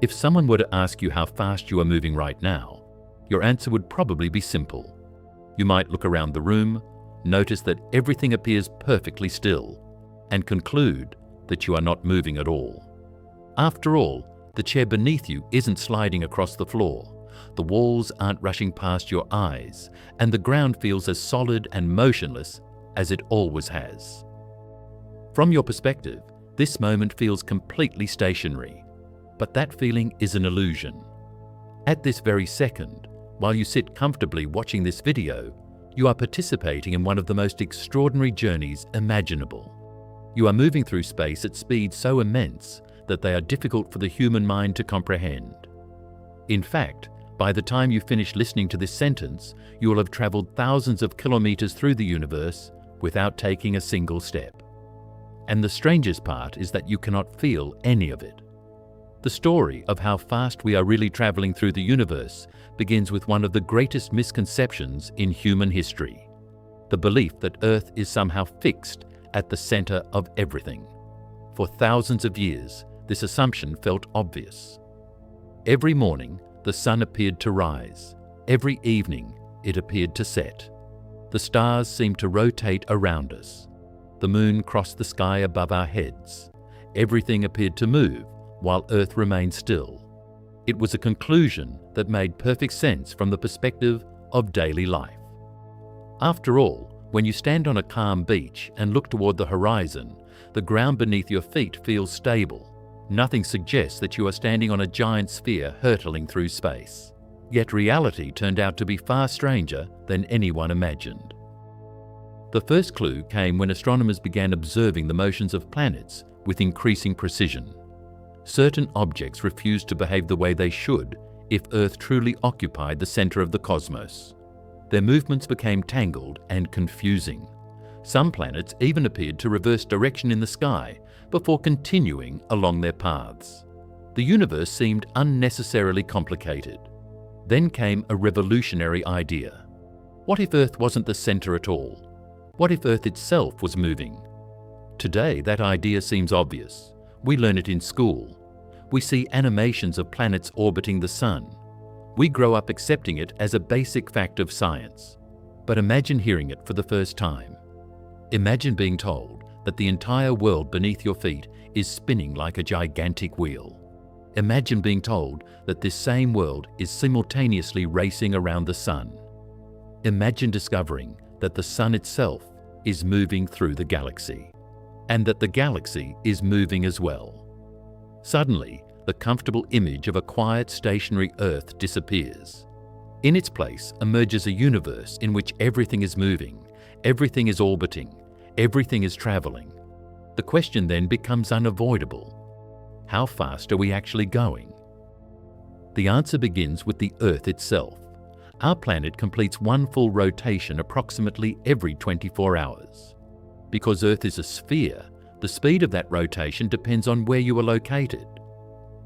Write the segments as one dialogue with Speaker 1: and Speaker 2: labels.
Speaker 1: If someone were to ask you how fast you are moving right now, your answer would probably be simple. You might look around the room, notice that everything appears perfectly still, and conclude that you are not moving at all. After all, the chair beneath you isn't sliding across the floor, the walls aren't rushing past your eyes, and the ground feels as solid and motionless as it always has. From your perspective, this moment feels completely stationary, but that feeling is an illusion. At this very second, while you sit comfortably watching this video, you are participating in one of the most extraordinary journeys imaginable. You are moving through space at speeds so immense that they are difficult for the human mind to comprehend. In fact, by the time you finish listening to this sentence, you will have traveled thousands of kilometers through the universe without taking a single step. And the strangest part is that you cannot feel any of it. The story of how fast we are really traveling through the universe begins with one of the greatest misconceptions in human history: the belief that Earth is somehow fixed at the center of everything. For thousands of years, this assumption felt obvious. Every morning, the sun appeared to rise. Every evening, it appeared to set. The stars seemed to rotate around us. The moon crossed the sky above our heads. Everything appeared to move while Earth remained still. It was a conclusion that made perfect sense from the perspective of daily life. After all, when you stand on a calm beach and look toward the horizon, the ground beneath your feet feels stable. Nothing suggests that you are standing on a giant sphere hurtling through space. Yet reality turned out to be far stranger than anyone imagined. The first clue came when astronomers began observing the motions of planets with increasing precision. Certain objects refused to behave the way they should if Earth truly occupied the center of the cosmos. Their movements became tangled and confusing. Some planets even appeared to reverse direction in the sky before continuing along their paths. The universe seemed unnecessarily complicated. Then came a revolutionary idea. What if Earth wasn't the center at all? What if Earth itself was moving? Today, that idea seems obvious. We learn it in school. We see animations of planets orbiting the sun. We grow up accepting it as a basic fact of science. But imagine hearing it for the first time. Imagine being told that the entire world beneath your feet is spinning like a gigantic wheel. Imagine being told that this same world is simultaneously racing around the sun. Imagine discovering that the sun itself is moving through the galaxy, and that the galaxy is moving as well. Suddenly, the comfortable image of a quiet, stationary Earth disappears. In its place emerges a universe in which everything is moving, everything is orbiting, everything is traveling. The question then becomes unavoidable. How fast are we actually going? The answer begins with the Earth itself. Our planet completes one full rotation approximately every 24 hours. Because Earth is a sphere, the speed of that rotation depends on where you are located.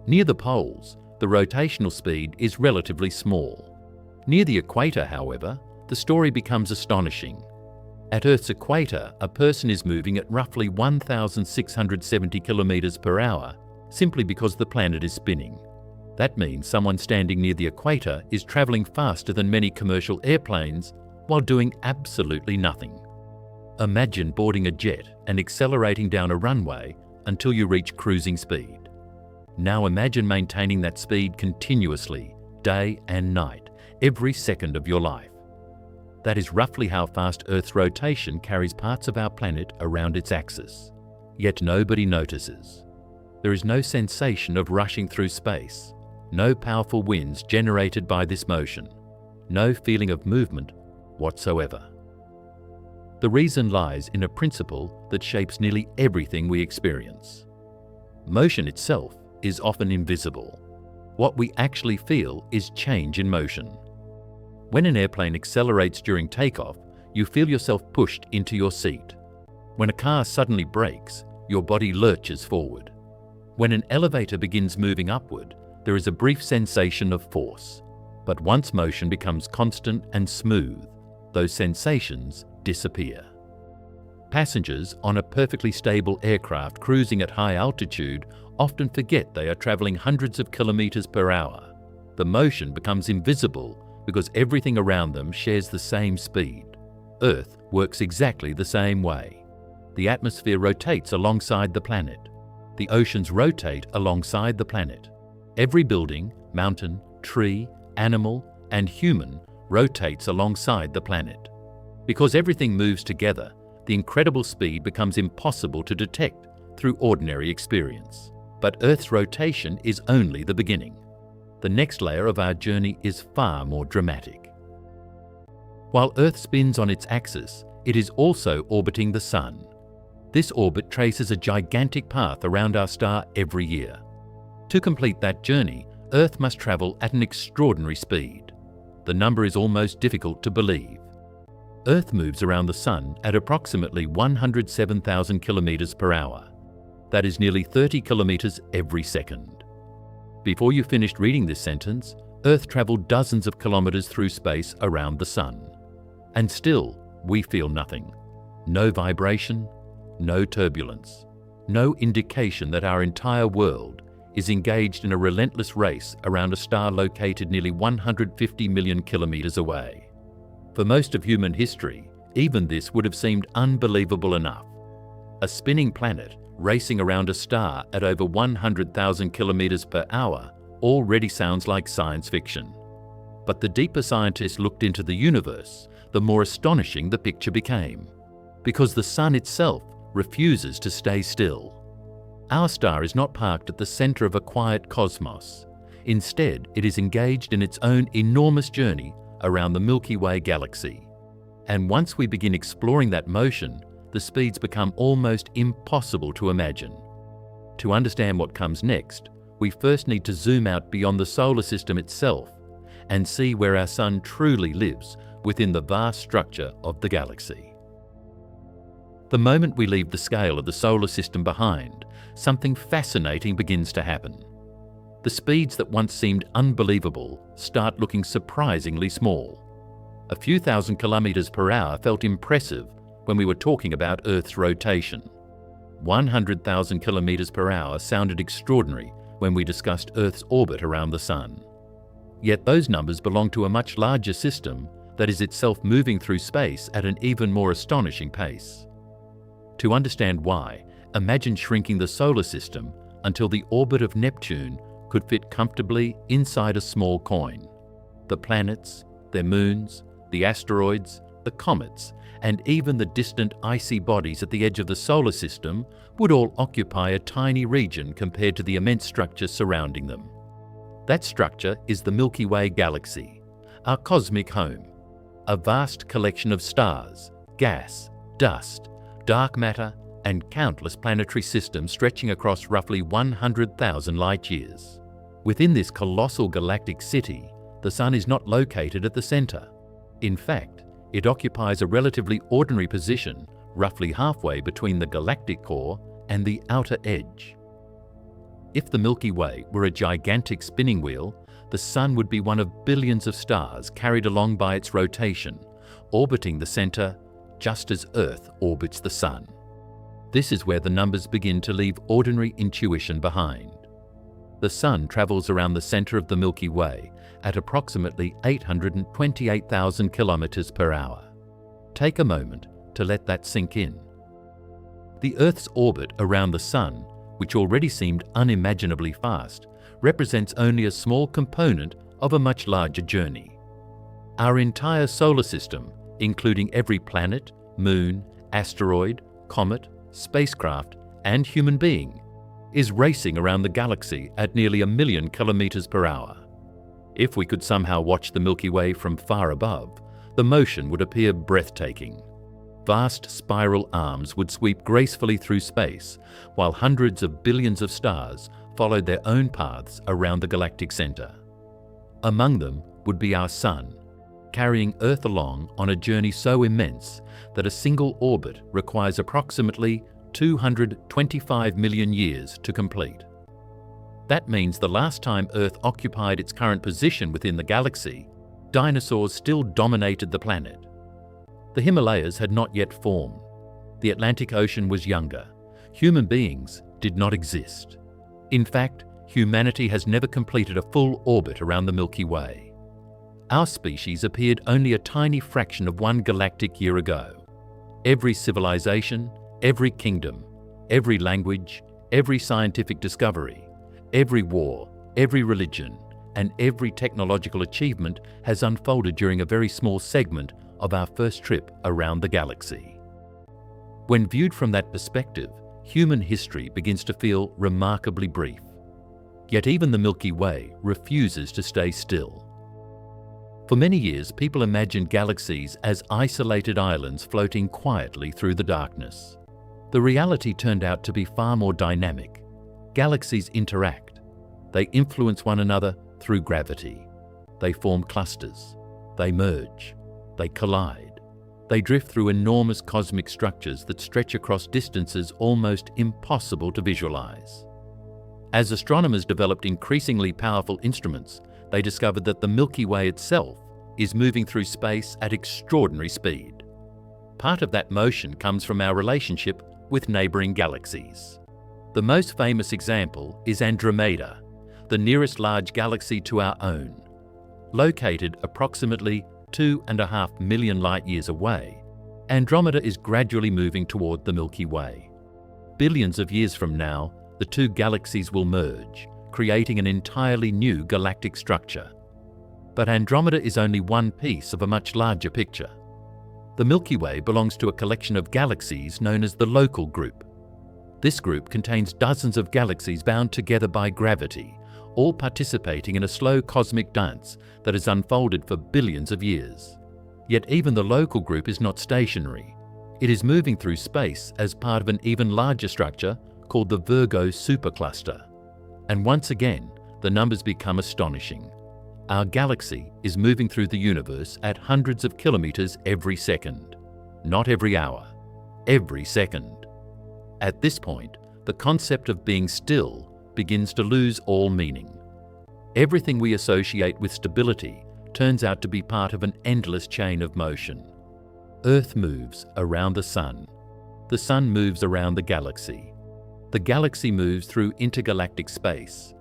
Speaker 1: Near the poles, the rotational speed is relatively small. Near the equator, however, the story becomes astonishing. At Earth's equator, a person is moving at roughly 1,670 kilometers per hour, simply because the planet is spinning. That means someone standing near the equator is traveling faster than many commercial airplanes while doing absolutely nothing. Imagine boarding a jet and accelerating down a runway until you reach cruising speed. Now imagine maintaining that speed continuously, day and night, every second of your life. That is roughly how fast Earth's rotation carries parts of our planet around its axis. Yet nobody notices. There is no sensation of rushing through space, no powerful winds generated by this motion, no feeling of movement whatsoever. The reason lies in a principle that shapes nearly everything we experience. Motion itself is often invisible. What we actually feel is change in motion. When an airplane accelerates during takeoff, you feel yourself pushed into your seat. When a car suddenly brakes, your body lurches forward. When an elevator begins moving upward, there is a brief sensation of force. But once motion becomes constant and smooth, those sensations disappear. Passengers on a perfectly stable aircraft cruising at high altitude often forget they are traveling hundreds of kilometers per hour. The motion becomes invisible because everything around them shares the same speed. Earth works exactly the same way. The atmosphere rotates alongside the planet. The oceans rotate alongside the planet. Every building, mountain, tree, animal, and human rotates alongside the planet. Because everything moves together, the incredible speed becomes impossible to detect through ordinary experience. But Earth's rotation is only the beginning. The next layer of our journey is far more dramatic. While Earth spins on its axis, it is also orbiting the Sun. This orbit traces a gigantic path around our star every year. To complete that journey, Earth must travel at an extraordinary speed. The number is almost difficult to believe. Earth moves around the Sun at approximately 107,000 kilometers per hour. That is nearly 30 kilometers every second. Before you finished reading this sentence, Earth traveled dozens of kilometers through space around the Sun. And still, we feel nothing. No vibration, no turbulence, no indication that our entire world is engaged in a relentless race around a star located nearly 150 million kilometers away. For most of human history, even this would have seemed unbelievable enough. A spinning planet racing around a star at over 100,000 kilometers per hour already sounds like science fiction. But the deeper scientists looked into the universe, the more astonishing the picture became. Because the Sun itself refuses to stay still. Our star is not parked at the center of a quiet cosmos. Instead, it is engaged in its own enormous journey around the Milky Way galaxy. And once we begin exploring that motion, the speeds become almost impossible to imagine. To understand what comes next, we first need to zoom out beyond the solar system itself and see where our Sun truly lives within the vast structure of the galaxy. The moment we leave the scale of the solar system behind, something fascinating begins to happen. The speeds that once seemed unbelievable start looking surprisingly small. A few thousand kilometers per hour felt impressive when we were talking about Earth's rotation. 100,000 kilometers per hour sounded extraordinary when we discussed Earth's orbit around the Sun. Yet those numbers belong to a much larger system that is itself moving through space at an even more astonishing pace. To understand why, imagine shrinking the solar system until the orbit of Neptune could fit comfortably inside a small coin. The planets, their moons, the asteroids, the comets, and even the distant icy bodies at the edge of the solar system would all occupy a tiny region compared to the immense structure surrounding them. That structure is the Milky Way galaxy, our cosmic home, a vast collection of stars, gas, dust, dark matter, and countless planetary systems stretching across roughly 100,000 light-years. Within this colossal galactic city, the Sun is not located at the center. In fact, it occupies a relatively ordinary position, roughly halfway between the galactic core and the outer edge. If the Milky Way were a gigantic spinning wheel, the Sun would be one of billions of stars carried along by its rotation, orbiting the center just as Earth orbits the Sun. This is where the numbers begin to leave ordinary intuition behind. The Sun travels around the center of the Milky Way at approximately 828,000 kilometers per hour. Take a moment to let that sink in. The Earth's orbit around the Sun, which already seemed unimaginably fast, represents only a small component of a much larger journey. Our entire solar system, including every planet, moon, asteroid, comet, spacecraft, and human being, is racing around the galaxy at nearly 1 million kilometers per hour. If we could somehow watch the Milky Way from far above, the motion would appear breathtaking. Vast spiral arms would sweep gracefully through space, while hundreds of billions of stars followed their own paths around the galactic center. Among them would be our Sun, carrying Earth along on a journey so immense that a single orbit requires approximately 225 million years to complete. That means the last time Earth occupied its current position within the galaxy, dinosaurs still dominated the planet. The Himalayas had not yet formed. The Atlantic Ocean was younger. Human beings did not exist. In fact, humanity has never completed a full orbit around the Milky Way. Our species appeared only a tiny fraction of one galactic year ago. Every civilization, every kingdom, every language, every scientific discovery, every war, every religion, and every technological achievement has unfolded during a very small segment of our first trip around the galaxy. When viewed from that perspective, human history begins to feel remarkably brief. Yet even the Milky Way refuses to stay still. For many years, people imagined galaxies as isolated islands floating quietly through the darkness. The reality turned out to be far more dynamic. Galaxies interact. They influence one another through gravity. They form clusters. They merge. They collide. They drift through enormous cosmic structures that stretch across distances almost impossible to visualize. As astronomers developed increasingly powerful instruments, they discovered that the Milky Way itself is moving through space at extraordinary speed. Part of that motion comes from our relationship with neighboring galaxies. The most famous example is Andromeda, the nearest large galaxy to our own. Located approximately 2.5 million light-years away, Andromeda is gradually moving toward the Milky Way. Billions of years from now, the two galaxies will merge, creating an entirely new galactic structure. But Andromeda is only one piece of a much larger picture. The Milky Way belongs to a collection of galaxies known as the Local Group. This group contains dozens of galaxies bound together by gravity, all participating in a slow cosmic dance that has unfolded for billions of years. Yet even the Local Group is not stationary. It is moving through space as part of an even larger structure called the Virgo supercluster. And once again, the numbers become astonishing. Our galaxy is moving through the universe at hundreds of kilometers every second. Not every hour, every second. At this point, the concept of being still begins to lose all meaning. Everything we associate with stability turns out to be part of an endless chain of motion. Earth moves around the Sun. The Sun moves around the galaxy. The galaxy moves through intergalactic space.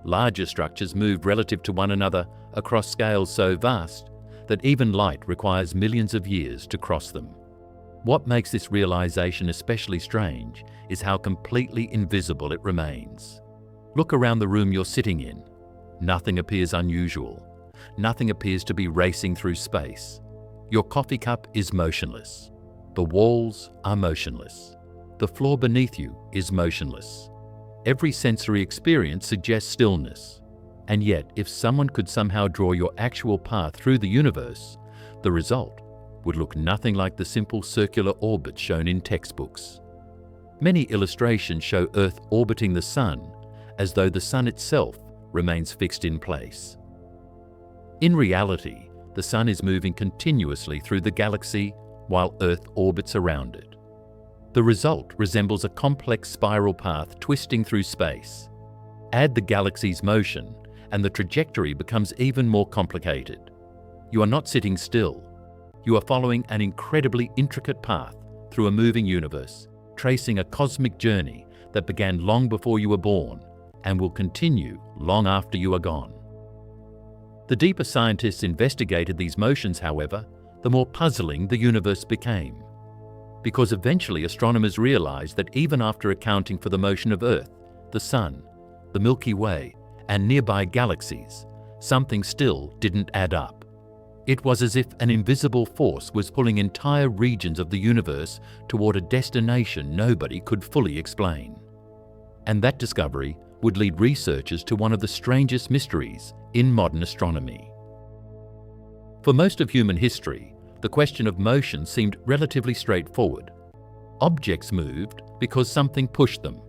Speaker 1: Larger structures move relative to one another across scales so vast that even light requires millions of years to cross them. What makes this realization especially strange is how completely invisible it remains. Look around the room you're sitting in. Nothing appears unusual. Nothing appears to be racing through space. Your coffee cup is motionless. The walls are motionless. The floor beneath you is motionless. Every sensory experience suggests stillness. And yet, if someone could somehow draw your actual path through the universe, the result would look nothing like the simple circular orbit shown in textbooks. Many illustrations show Earth orbiting the Sun as though the Sun itself remains fixed in place. In reality, the Sun is moving continuously through the galaxy while Earth orbits around it. The result resembles a complex spiral path twisting through space. Add the galaxy's motion, and the trajectory becomes even more complicated. You are not sitting still. You are following an incredibly intricate path through a moving universe, tracing a cosmic journey that began long before you were born and will continue long after you are gone. The deeper scientists investigated these motions, however, the more puzzling the universe became. Because eventually astronomers realized that even after accounting for the motion of Earth, the Sun, the Milky Way, and nearby galaxies, something still didn't add up. It was as if an invisible force was pulling entire regions of the universe toward a destination nobody could fully explain. And that discovery would lead researchers to one of the strangest mysteries in modern astronomy. For most of human history, the question of motion seemed relatively straightforward. Objects moved because something pushed them.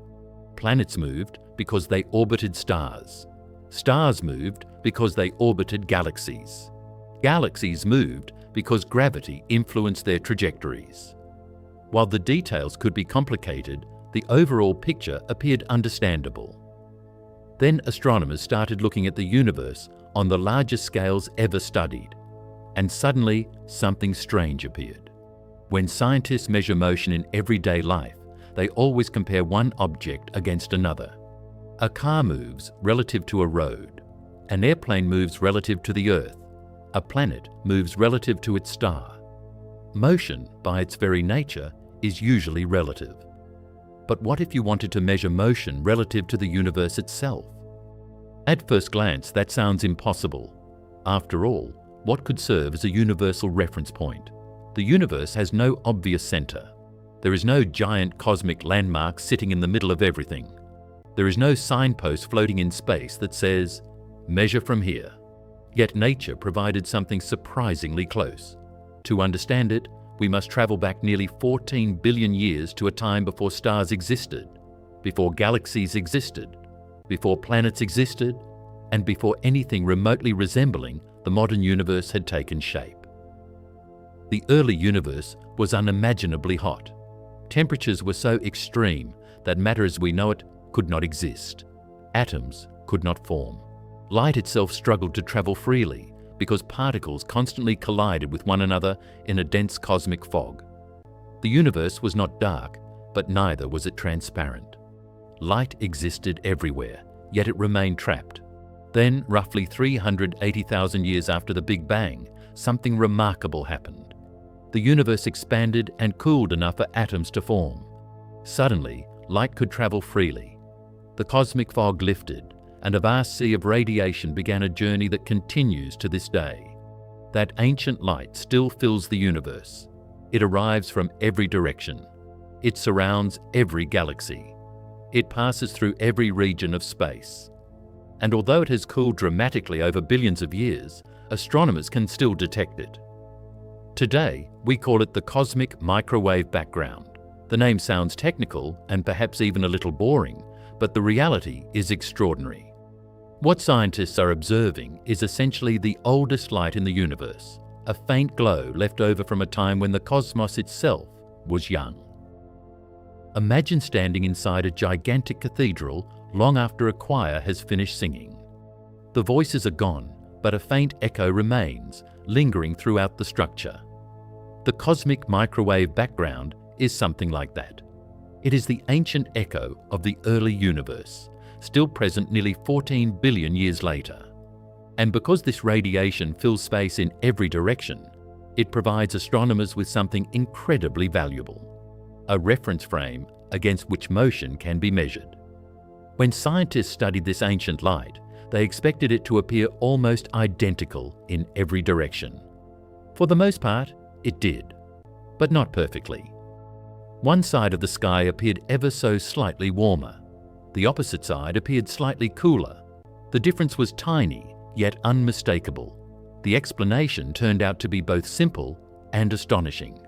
Speaker 1: Planets moved because they orbited stars. Stars moved because they orbited galaxies. Galaxies moved because gravity influenced their trajectories. While the details could be complicated, the overall picture appeared understandable. Then astronomers started looking at the universe on the largest scales ever studied, and suddenly something strange appeared. When scientists measure motion in everyday life, they always compare one object against another. A car moves relative to a road. An airplane moves relative to the Earth. A planet moves relative to its star. Motion, by its very nature, is usually relative. But what if you wanted to measure motion relative to the universe itself? At first glance, that sounds impossible. After all, what could serve as a universal reference point? The universe has no obvious center. There is no giant cosmic landmark sitting in the middle of everything. There is no signpost floating in space that says, "Measure from here." Yet nature provided something surprisingly close. To understand it, we must travel back nearly 14 billion years to a time before stars existed, before galaxies existed, before planets existed, and before anything remotely resembling the modern universe had taken shape. The early universe was unimaginably hot. Temperatures were so extreme that matter as we know it could not exist. Atoms could not form. Light itself struggled to travel freely because particles constantly collided with one another in a dense cosmic fog. The universe was not dark, but neither was it transparent. Light existed everywhere, yet it remained trapped. Then, roughly 380,000 years after the Big Bang, something remarkable happened. The universe expanded and cooled enough for atoms to form. Suddenly, light could travel freely. The cosmic fog lifted, and a vast sea of radiation began a journey that continues to this day. That ancient light still fills the universe. It arrives from every direction. It surrounds every galaxy. It passes through every region of space. And although it has cooled dramatically over billions of years, astronomers can still detect it. Today, we call it the cosmic microwave background. The name sounds technical and perhaps even a little boring, but the reality is extraordinary. What scientists are observing is essentially the oldest light in the universe, a faint glow left over from a time when the cosmos itself was young. Imagine standing inside a gigantic cathedral long after a choir has finished singing. The voices are gone, but a faint echo remains, lingering throughout the structure. The cosmic microwave background is something like that. It is the ancient echo of the early universe, still present nearly 14 billion years later. And because this radiation fills space in every direction, it provides astronomers with something incredibly valuable: a reference frame against which motion can be measured. When scientists studied this ancient light, they expected it to appear almost identical in every direction. For the most part, it did, but not perfectly. One side of the sky appeared ever so slightly warmer. The opposite side appeared slightly cooler. The difference was tiny, yet unmistakable. The explanation turned out to be both simple and astonishing.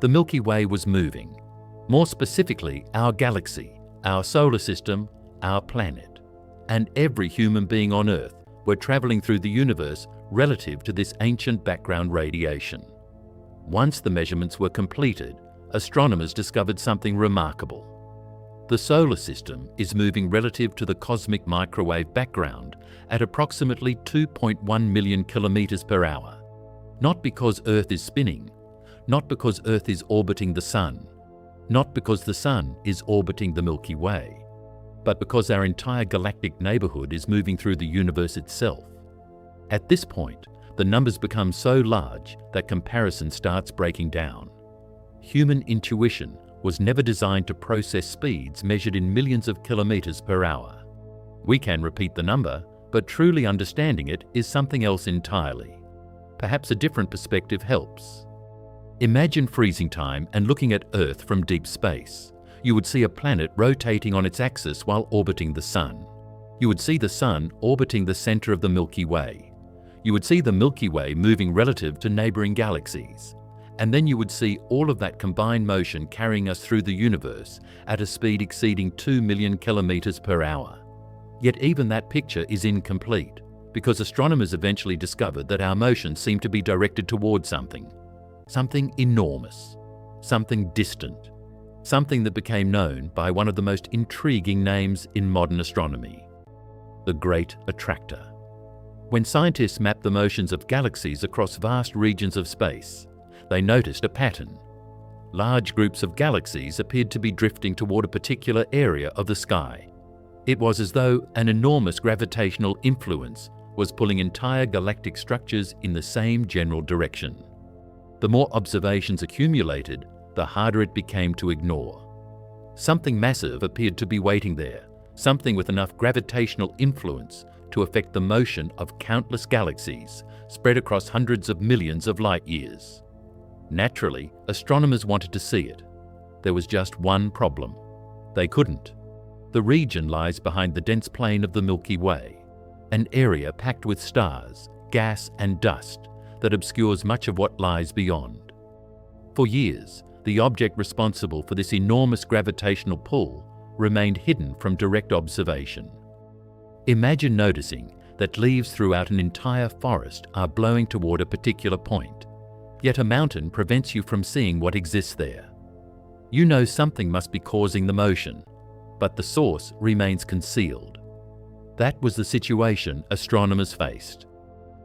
Speaker 1: The Milky Way was moving. More specifically, our galaxy, our solar system, our planet, and every human being on Earth were traveling through the universe relative to this ancient background radiation. Once the measurements were completed, astronomers discovered something remarkable. The solar system is moving relative to the cosmic microwave background at approximately 2.1 million kilometers per hour. Not because Earth is spinning, not because Earth is orbiting the Sun, not because the Sun is orbiting the Milky Way, but because our entire galactic neighborhood is moving through the universe itself. At this point, the numbers become so large that comparison starts breaking down. Human intuition was never designed to process speeds measured in millions of kilometers per hour. We can repeat the number, but truly understanding it is something else entirely. Perhaps a different perspective helps. Imagine freezing time and looking at Earth from deep space. You would see a planet rotating on its axis while orbiting the Sun. You would see the Sun orbiting the center of the Milky Way. You would see the Milky Way moving relative to neighboring galaxies. And then you would see all of that combined motion carrying us through the universe at a speed exceeding 2 million kilometers per hour. Yet even that picture is incomplete, because astronomers eventually discovered that our motion seemed to be directed towards something enormous, something distant, something that became known by one of the most intriguing names in modern astronomy: the Great Attractor. When scientists mapped the motions of galaxies across vast regions of space, they noticed a pattern. Large groups of galaxies appeared to be drifting toward a particular area of the sky. It was as though an enormous gravitational influence was pulling entire galactic structures in the same general direction. The more observations accumulated, the harder it became to ignore. Something massive appeared to be waiting there, something with enough gravitational influence to affect the motion of countless galaxies spread across hundreds of millions of light years. Naturally, astronomers wanted to see it. There was just one problem. They couldn't. The region lies behind the dense plain of the Milky Way, an area packed with stars, gas and dust that obscures much of what lies beyond. For years, the object responsible for this enormous gravitational pull remained hidden from direct observation. Imagine noticing that leaves throughout an entire forest are blowing toward a particular point, yet a mountain prevents you from seeing what exists there. You know something must be causing the motion, but the source remains concealed. That was the situation astronomers faced.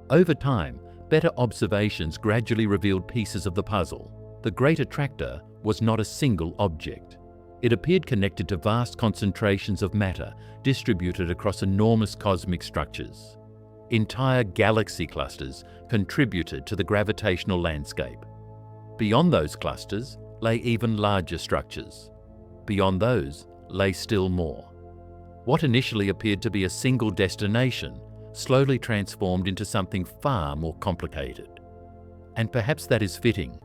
Speaker 1: Over time, better observations gradually revealed pieces of the puzzle. The Great Attractor was not a single object. It appeared connected to vast concentrations of matter distributed across enormous cosmic structures. Entire galaxy clusters contributed to the gravitational landscape. Beyond those clusters lay even larger structures. Beyond those lay still more. What initially appeared to be a single destination slowly transformed into something far more complicated. And perhaps that is fitting,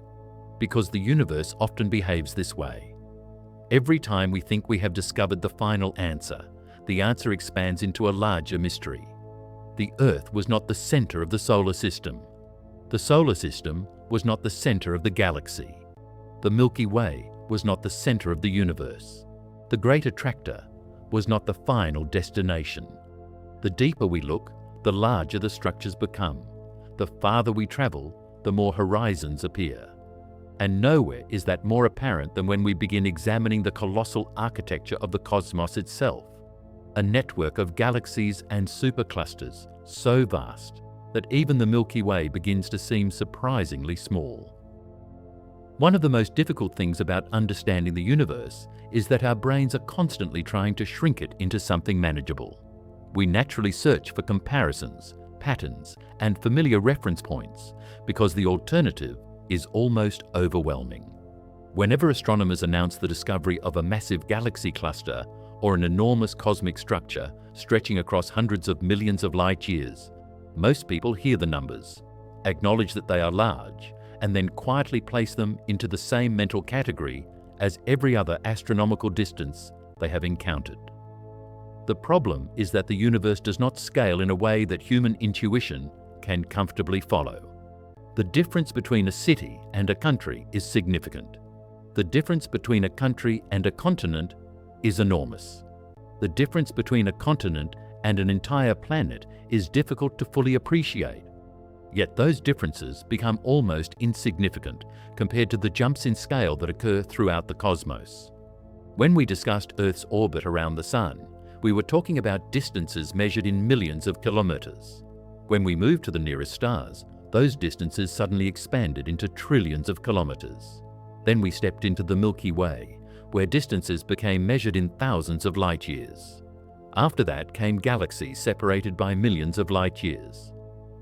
Speaker 1: because the universe often behaves this way. Every time we think we have discovered the final answer, the answer expands into a larger mystery. The Earth was not the center of the solar system. The solar system was not the center of the galaxy. The Milky Way was not the center of the universe. The Great Attractor was not the final destination. The deeper we look, the larger the structures become. The farther we travel, the more horizons appear. And nowhere is that more apparent than when we begin examining the colossal architecture of the cosmos itself. A network of galaxies and superclusters so vast that even the Milky Way begins to seem surprisingly small. One of the most difficult things about understanding the universe is that our brains are constantly trying to shrink it into something manageable. We naturally search for comparisons, patterns, and familiar reference points because the alternative is almost overwhelming. Whenever astronomers announce the discovery of a massive galaxy cluster or an enormous cosmic structure stretching across hundreds of millions of light years, most people hear the numbers, acknowledge that they are large, and then quietly place them into the same mental category as every other astronomical distance they have encountered. The problem is that the universe does not scale in a way that human intuition can comfortably follow. The difference between a city and a country is significant. The difference between a country and a continent is enormous. The difference between a continent and an entire planet is difficult to fully appreciate. Yet those differences become almost insignificant compared to the jumps in scale that occur throughout the cosmos. When we discussed Earth's orbit around the Sun, we were talking about distances measured in millions of kilometers. When we moved to the nearest stars, those distances suddenly expanded into trillions of kilometers. Then we stepped into the Milky Way, where distances became measured in thousands of light years. After that came galaxies separated by millions of light years.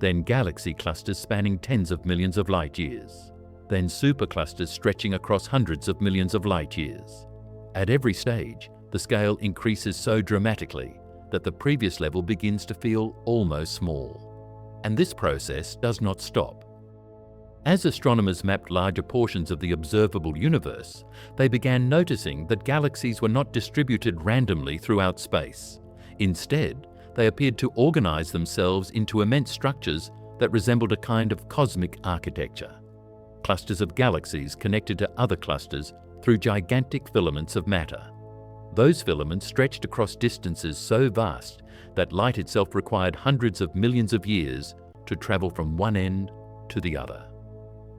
Speaker 1: Then galaxy clusters spanning tens of millions of light years. Then superclusters stretching across hundreds of millions of light years. At every stage, the scale increases so dramatically that the previous level begins to feel almost small. And this process does not stop. As astronomers mapped larger portions of the observable universe, they began noticing that galaxies were not distributed randomly throughout space. Instead, they appeared to organize themselves into immense structures that resembled a kind of cosmic architecture. Clusters of galaxies connected to other clusters through gigantic filaments of matter. Those filaments stretched across distances so vast that light itself required hundreds of millions of years to travel from one end to the other.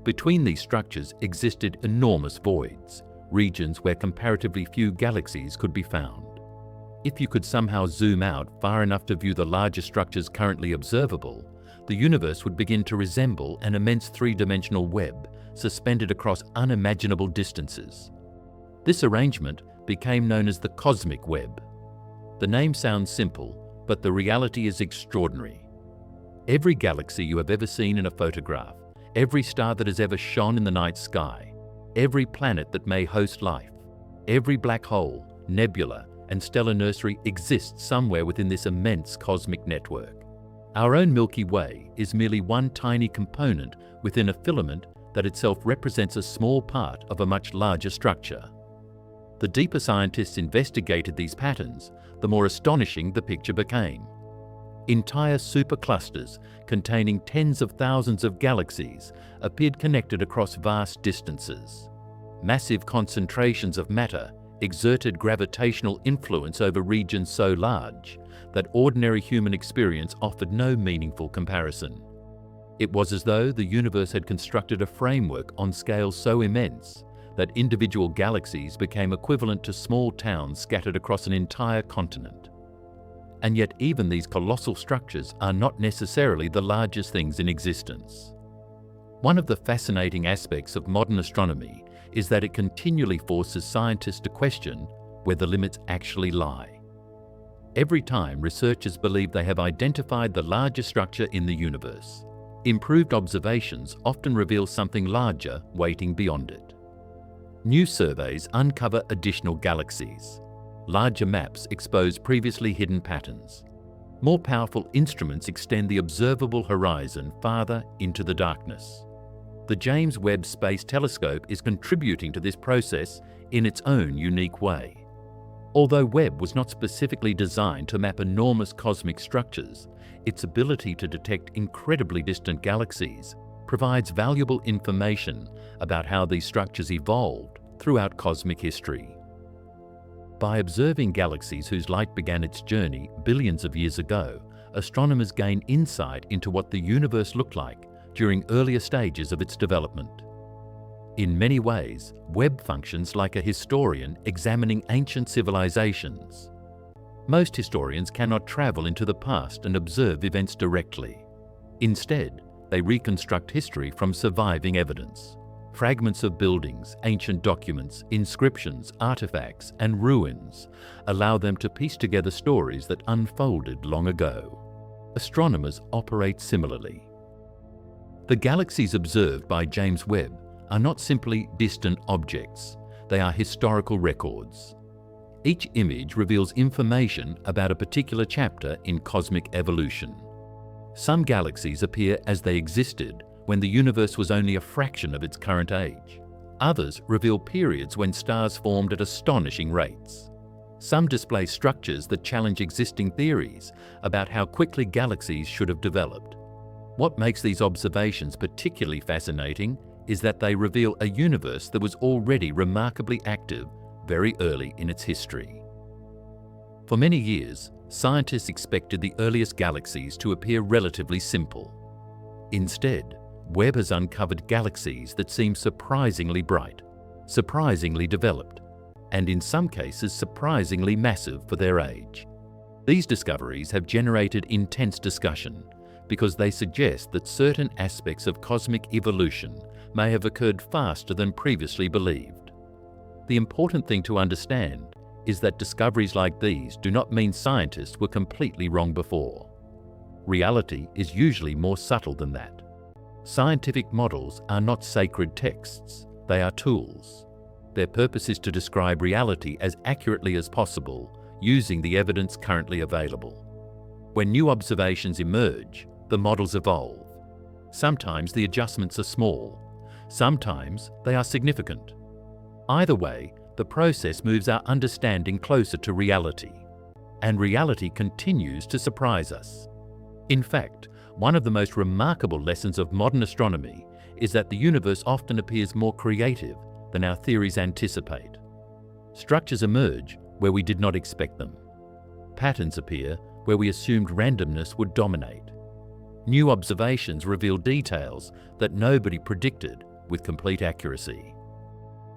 Speaker 1: Between these structures existed enormous voids, regions where comparatively few galaxies could be found. If you could somehow zoom out far enough to view the larger structures currently observable, the universe would begin to resemble an immense three-dimensional web suspended across unimaginable distances. This arrangement became known as the cosmic web. The name sounds simple, but the reality is extraordinary. Every galaxy you have ever seen in a photograph, every star that has ever shone in the night sky, every planet that may host life, every black hole, nebula, and stellar nursery exists somewhere within this immense cosmic network. Our own Milky Way is merely one tiny component within a filament that itself represents a small part of a much larger structure. The deeper scientists investigated these patterns, the more astonishing the picture became. Entire superclusters containing tens of thousands of galaxies appeared connected across vast distances. Massive concentrations of matter exerted gravitational influence over regions so large that ordinary human experience offered no meaningful comparison. It was as though the universe had constructed a framework on scales so immense that individual galaxies became equivalent to small towns scattered across an entire continent. And yet even these colossal structures are not necessarily the largest things in existence. One of the fascinating aspects of modern astronomy is that it continually forces scientists to question where the limits actually lie. Every time researchers believe they have identified the largest structure in the universe, improved observations often reveal something larger waiting beyond it. New surveys uncover additional galaxies. Larger maps expose previously hidden patterns. More powerful instruments extend the observable horizon farther into the darkness. The James Webb Space Telescope is contributing to this process in its own unique way. Although Webb was not specifically designed to map enormous cosmic structures, its ability to detect incredibly distant galaxies provides valuable information about how these structures evolved throughout cosmic history. By observing galaxies whose light began its journey billions of years ago, astronomers gain insight into what the universe looked like during earlier stages of its development. In many ways, Webb functions like a historian examining ancient civilizations. Most historians cannot travel into the past and observe events directly. Instead, they reconstruct history from surviving evidence. Fragments of buildings, ancient documents, inscriptions, artifacts, and ruins allow them to piece together stories that unfolded long ago. Astronomers operate similarly. The galaxies observed by James Webb are not simply distant objects, they are historical records. Each image reveals information about a particular chapter in cosmic evolution. Some galaxies appear as they existed when the universe was only a fraction of its current age. Others reveal periods when stars formed at astonishing rates. Some display structures that challenge existing theories about how quickly galaxies should have developed. What makes these observations particularly fascinating is that they reveal a universe that was already remarkably active very early in its history. For many years, scientists expected the earliest galaxies to appear relatively simple. Instead, Webb has uncovered galaxies that seem surprisingly bright, surprisingly developed, and in some cases surprisingly massive for their age. These discoveries have generated intense discussion because they suggest that certain aspects of cosmic evolution may have occurred faster than previously believed. The important thing to understand is that discoveries like these do not mean scientists were completely wrong before. Reality is usually more subtle than that. Scientific models are not sacred texts, they are tools. Their purpose is to describe reality as accurately as possible using the evidence currently available. When new observations emerge, the models evolve. Sometimes the adjustments are small, sometimes they are significant. Either way, the process moves our understanding closer to reality, and reality continues to surprise us. In fact, one of the most remarkable lessons of modern astronomy is that the universe often appears more creative than our theories anticipate. Structures emerge where we did not expect them. Patterns appear where we assumed randomness would dominate. New observations reveal details that nobody predicted with complete accuracy.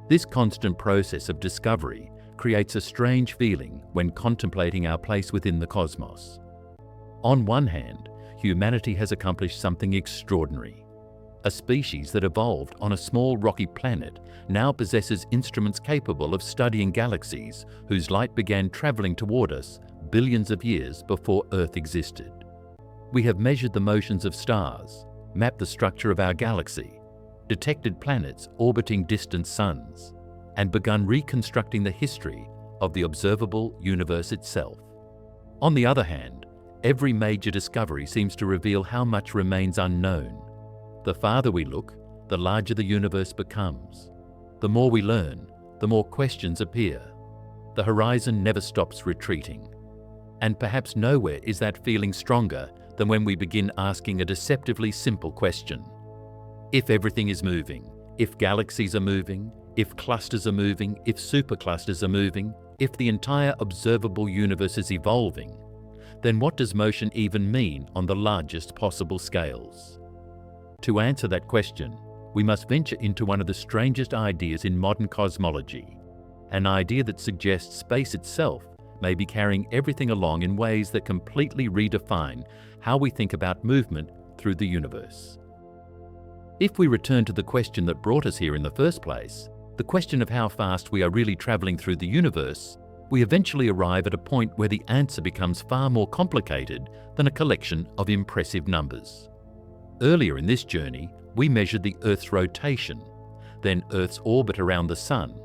Speaker 1: This constant process of discovery creates a strange feeling when contemplating our place within the cosmos. On one hand, humanity has accomplished something extraordinary. A species that evolved on a small rocky planet now possesses instruments capable of studying galaxies whose light began traveling toward us billions of years before Earth existed. We have measured the motions of stars, mapped the structure of our galaxy, detected planets orbiting distant suns, and begun reconstructing the history of the observable universe itself. On the other hand, every major discovery seems to reveal how much remains unknown. The farther we look, the larger the universe becomes. The more we learn, the more questions appear. The horizon never stops retreating. And perhaps nowhere is that feeling stronger than when we begin asking a deceptively simple question. If everything is moving, if galaxies are moving, if clusters are moving, if superclusters are moving, if the entire observable universe is evolving, then what does motion even mean on the largest possible scales? To answer that question, we must venture into one of the strangest ideas in modern cosmology, an idea that suggests space itself may be carrying everything along in ways that completely redefine how we think about movement through the universe. If we return to the question that brought us here in the first place, the question of how fast we are really traveling through the universe, we eventually arrive at a point where the answer becomes far more complicated than a collection of impressive numbers. Earlier in this journey, we measured the Earth's rotation, then Earth's orbit around the Sun,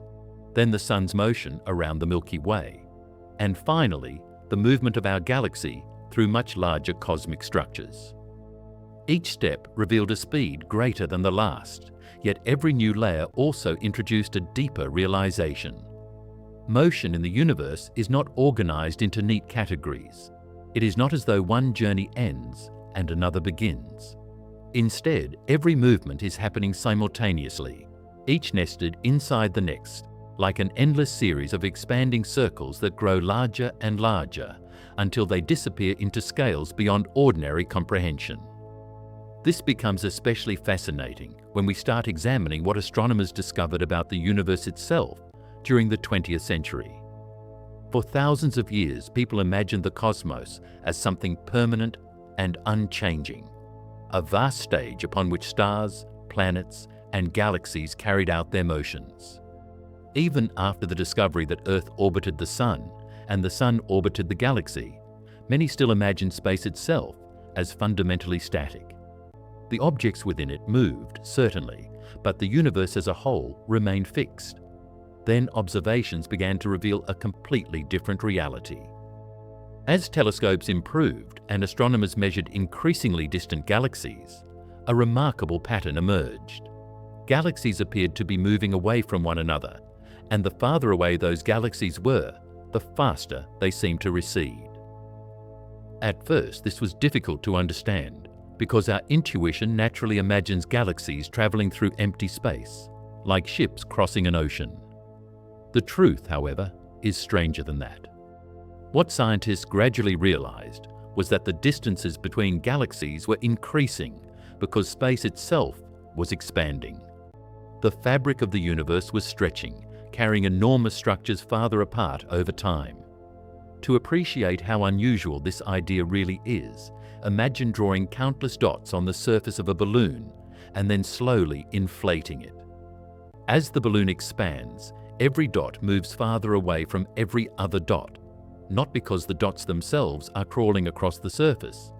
Speaker 1: then the Sun's motion around the Milky Way, and finally, the movement of our galaxy through much larger cosmic structures. Each step revealed a speed greater than the last, yet every new layer also introduced a deeper realization. Motion in the universe is not organized into neat categories. It is not as though one journey ends and another begins. Instead, every movement is happening simultaneously, each nested inside the next, like an endless series of expanding circles that grow larger and larger until they disappear into scales beyond ordinary comprehension. This becomes especially fascinating when we start examining what astronomers discovered about the universe itself during the 20th century. For thousands of years, people imagined the cosmos as something permanent and unchanging, a vast stage upon which stars, planets, and galaxies carried out their motions. Even after the discovery that Earth orbited the Sun and the Sun orbited the galaxy, many still imagined space itself as fundamentally static. The objects within it moved, certainly, but the universe as a whole remained fixed. Then observations began to reveal a completely different reality. As telescopes improved and astronomers measured increasingly distant galaxies, a remarkable pattern emerged. Galaxies appeared to be moving away from one another, and the farther away those galaxies were, the faster they seemed to recede. At first, this was difficult to understand, because our intuition naturally imagines galaxies traveling through empty space, like ships crossing an ocean. The truth, however, is stranger than that. What scientists gradually realized was that the distances between galaxies were increasing because space itself was expanding. The fabric of the universe was stretching, carrying enormous structures farther apart over time. To appreciate how unusual this idea really is, imagine drawing countless dots on the surface of a balloon and then slowly inflating it. As the balloon expands, every dot moves farther away from every other dot, not because the dots themselves are crawling across the surface,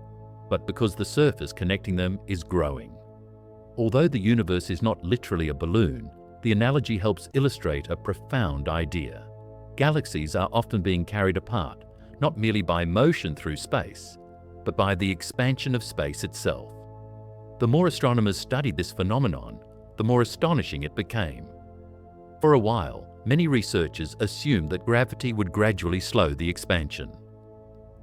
Speaker 1: but because the surface connecting them is growing. Although the universe is not literally a balloon, the analogy helps illustrate a profound idea. Galaxies are often being carried apart, not merely by motion through space, but by the expansion of space itself. The more astronomers studied this phenomenon, the more astonishing it became. For a while, many researchers assumed that gravity would gradually slow the expansion.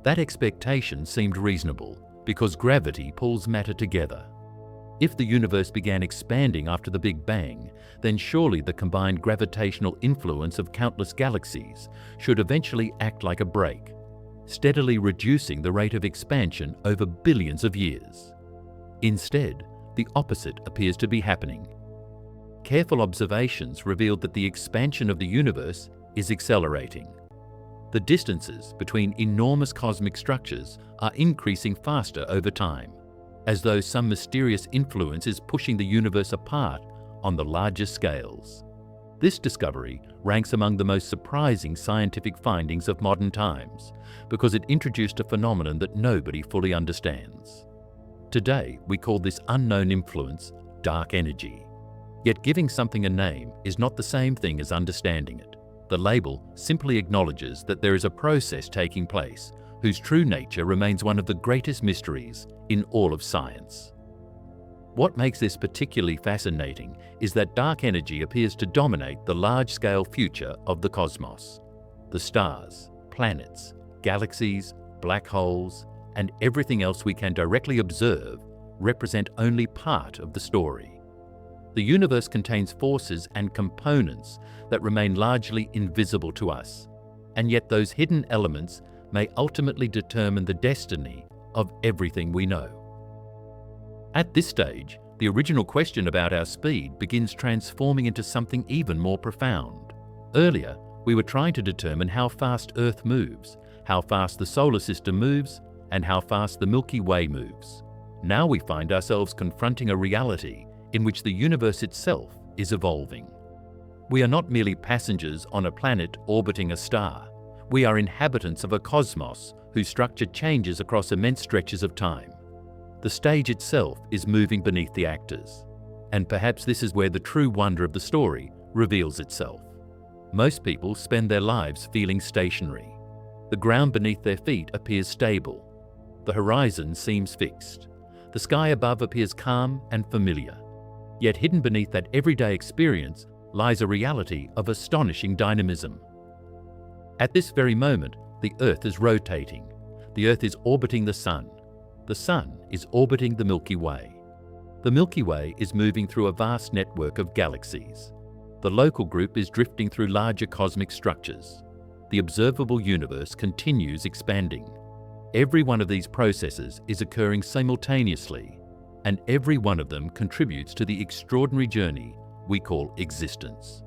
Speaker 1: That expectation seemed reasonable because gravity pulls matter together. If the universe began expanding after the Big Bang, then surely the combined gravitational influence of countless galaxies should eventually act like a brake, steadily reducing the rate of expansion over billions of years. Instead, the opposite appears to be happening. Careful observations revealed that the expansion of the universe is accelerating. The distances between enormous cosmic structures are increasing faster over time. as though some mysterious influence is pushing the universe apart on the largest scales. This discovery ranks among the most surprising scientific findings of modern times because it introduced a phenomenon that nobody fully understands. Today, we call this unknown influence dark energy. Yet giving something a name is not the same thing as understanding it. The label simply acknowledges that there is a process taking place whose true nature remains one of the greatest mysteries in all of science. What makes this particularly fascinating is that dark energy appears to dominate the large-scale future of the cosmos. The stars, planets, galaxies, black holes, and everything else we can directly observe represent only part of the story. The universe contains forces and components that remain largely invisible to us, and yet those hidden elements may ultimately determine the destiny of everything we know. At this stage, the original question about our speed begins transforming into something even more profound. Earlier, we were trying to determine how fast Earth moves, how fast the solar system moves, and how fast the Milky Way moves. Now we find ourselves confronting a reality in which the universe itself is evolving. We are not merely passengers on a planet orbiting a star. We are inhabitants of a cosmos whose structure changes across immense stretches of time. The stage itself is moving beneath the actors, and perhaps this is where the true wonder of the story reveals itself. Most people spend their lives feeling stationary. The ground beneath their feet appears stable. The horizon seems fixed. The sky above appears calm and familiar. Yet hidden beneath that everyday experience lies a reality of astonishing dynamism. At this very moment, the Earth is rotating. The Earth is orbiting the Sun. The Sun is orbiting the Milky Way. The Milky Way is moving through a vast network of galaxies. The local group is drifting through larger cosmic structures. The observable universe continues expanding. Every one of these processes is occurring simultaneously, and every one of them contributes to the extraordinary journey we call existence.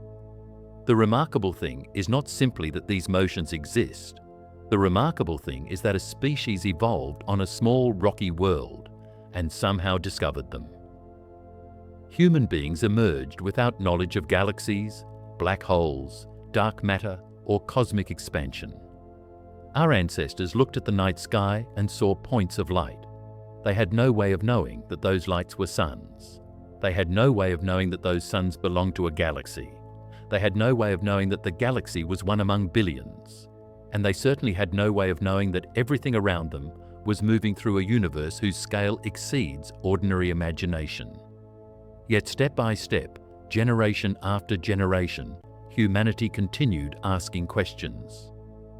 Speaker 1: The remarkable thing is not simply that these motions exist. The remarkable thing is that a species evolved on a small rocky world and somehow discovered them. Human beings emerged without knowledge of galaxies, black holes, dark matter, or cosmic expansion. Our ancestors looked at the night sky and saw points of light. They had no way of knowing that those lights were suns. They had no way of knowing that those suns belonged to a galaxy. They had no way of knowing that the galaxy was one among billions. And they certainly had no way of knowing that everything around them was moving through a universe whose scale exceeds ordinary imagination. Yet step by step, generation after generation, humanity continued asking questions.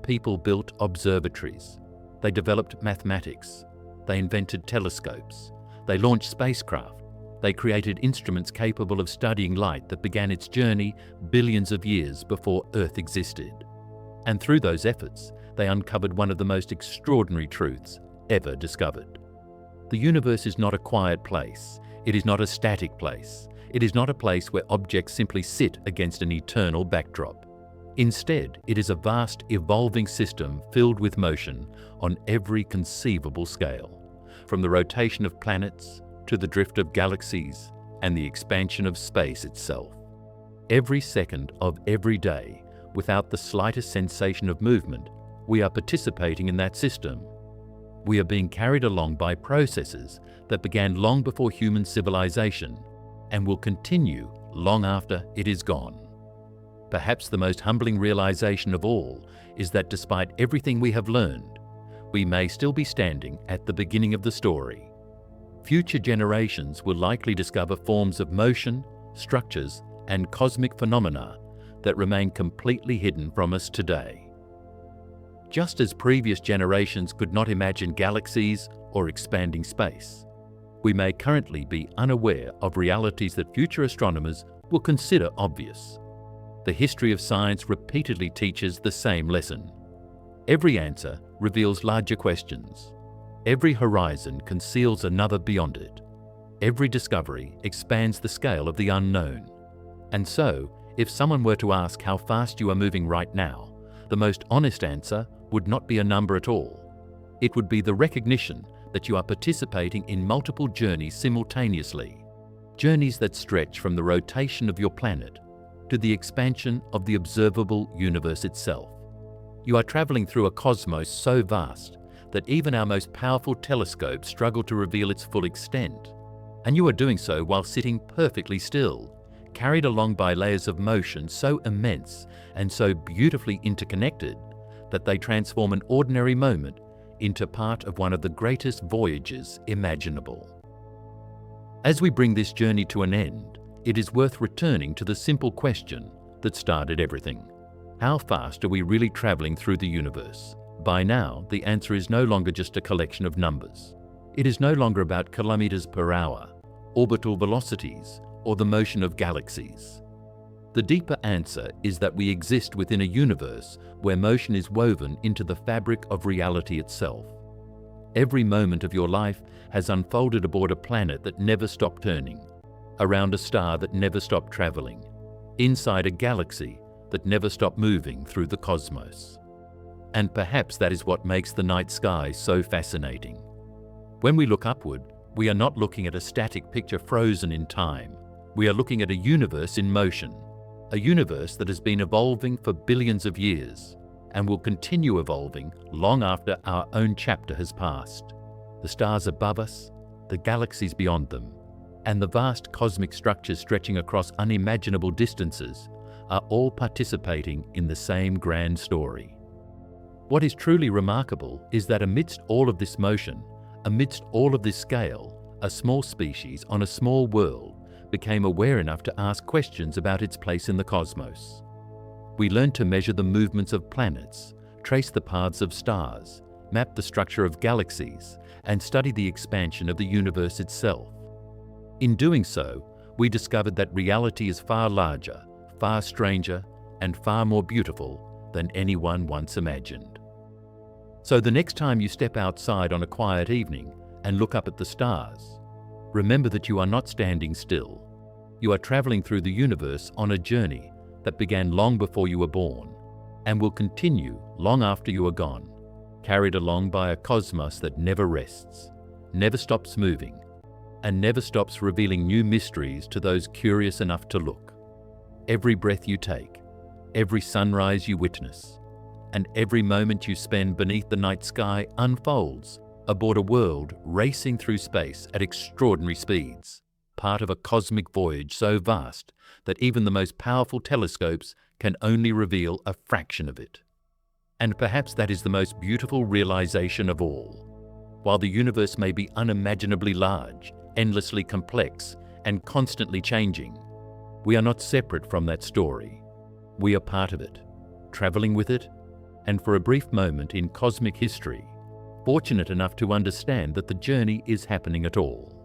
Speaker 1: People built observatories. They developed mathematics. They invented telescopes. They launched spacecraft. They created instruments capable of studying light that began its journey billions of years before Earth existed. And through those efforts, they uncovered one of the most extraordinary truths ever discovered. The universe is not a quiet place. It is not a static place. It is not a place where objects simply sit against an eternal backdrop. Instead, it is a vast, evolving system filled with motion on every conceivable scale, from the rotation of planets to the drift of galaxies and the expansion of space itself. Every second of every day, without the slightest sensation of movement, we are participating in that system. We are being carried along by processes that began long before human civilization and will continue long after it is gone. Perhaps the most humbling realization of all is that despite everything we have learned, we may still be standing at the beginning of the story. Future generations will likely discover forms of motion, structures, and cosmic phenomena that remain completely hidden from us today. Just as previous generations could not imagine galaxies or expanding space, we may currently be unaware of realities that future astronomers will consider obvious. The history of science repeatedly teaches the same lesson. Every answer reveals larger questions. Every horizon conceals another beyond it. Every discovery expands the scale of the unknown. And so, if someone were to ask how fast you are moving right now, the most honest answer would not be a number at all. It would be the recognition that you are participating in multiple journeys simultaneously, journeys that stretch from the rotation of your planet to the expansion of the observable universe itself. You are traveling through a cosmos so vast that even our most powerful telescopes struggle to reveal its full extent. And you are doing so while sitting perfectly still, carried along by layers of motion so immense and so beautifully interconnected that they transform an ordinary moment into part of one of the greatest voyages imaginable. As we bring this journey to an end, it is worth returning to the simple question that started everything. How fast are we really traveling through the universe? By now, the answer is no longer just a collection of numbers. It is no longer about kilometers per hour, orbital velocities, or the motion of galaxies. The deeper answer is that we exist within a universe where motion is woven into the fabric of reality itself. Every moment of your life has unfolded aboard a planet that never stopped turning, around a star that never stopped traveling, inside a galaxy that never stopped moving through the cosmos. And perhaps that is what makes the night sky so fascinating. When we look upward, we are not looking at a static picture frozen in time. We are looking at a universe in motion, a universe that has been evolving for billions of years and will continue evolving long after our own chapter has passed. The stars above us, the galaxies beyond them, and the vast cosmic structures stretching across unimaginable distances are all participating in the same grand story. What is truly remarkable is that amidst all of this motion, amidst all of this scale, a small species on a small world became aware enough to ask questions about its place in the cosmos. We learned to measure the movements of planets, trace the paths of stars, map the structure of galaxies, and study the expansion of the universe itself. In doing so, we discovered that reality is far larger, far stranger, and far more beautiful than anyone once imagined. So the next time you step outside on a quiet evening and look up at the stars, remember that you are not standing still. You are traveling through the universe on a journey that began long before you were born and will continue long after you are gone, carried along by a cosmos that never rests, never stops moving, and never stops revealing new mysteries to those curious enough to look. Every breath you take, every sunrise you witness, and every moment you spend beneath the night sky unfolds aboard a world racing through space at extraordinary speeds, part of a cosmic voyage so vast that even the most powerful telescopes can only reveal a fraction of it. And perhaps that is the most beautiful realization of all. While the universe may be unimaginably large, endlessly complex, and constantly changing, we are not separate from that story. We are part of it, traveling with it, and for a brief moment in cosmic history, fortunate enough to understand that the journey is happening at all.